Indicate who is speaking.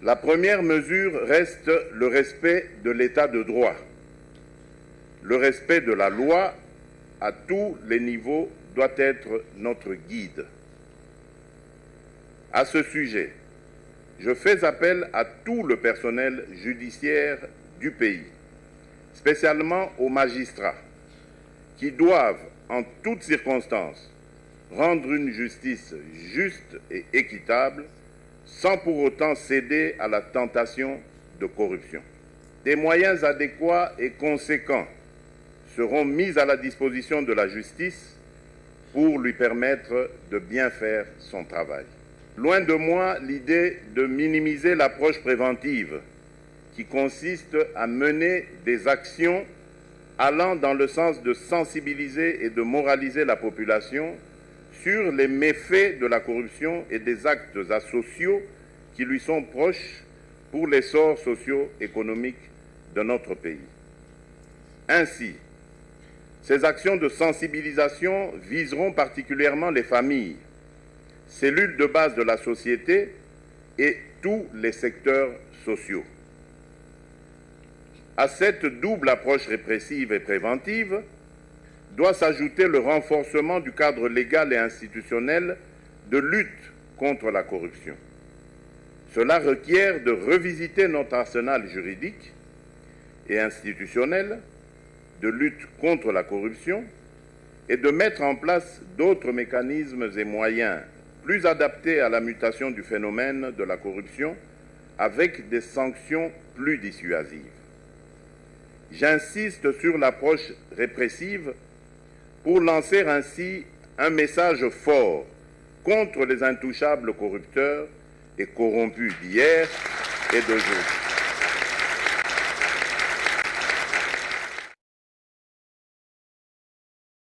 Speaker 1: La première mesure reste le respect de l'état de droit. Le respect de la loi à tous les niveaux doit être notre guide. À ce sujet, je fais appel à tout le personnel judiciaire du pays, spécialement aux magistrats, qui doivent, en toutes circonstances, rendre une justice juste et équitable, sans pour autant céder à la tentation de corruption. Des moyens adéquats et conséquents seront mis à la disposition de la justice pour lui permettre de bien faire son travail. Loin de moi l'idée de minimiser l'approche préventive qui consiste à mener des actions allant dans le sens de sensibiliser et de moraliser la population sur les méfaits de la corruption et des actes asociaux qui lui sont proches pour l'essor socio-économique de notre pays. Ainsi, ces actions de sensibilisation viseront particulièrement les familles, cellules de base de la société et tous les secteurs sociaux. À cette double approche répressive et préventive doit s'ajouter le renforcement du cadre légal et institutionnel de lutte contre la corruption. Cela requiert de revisiter notre arsenal juridique et institutionnel de lutte contre la corruption et de mettre en place d'autres mécanismes et moyens plus adaptés à la mutation du phénomène de la corruption avec des sanctions plus dissuasives. J'insiste sur l'approche répressive pour lancer ainsi un message fort contre les intouchables corrupteurs et corrompus d'hier et d'aujourd'hui.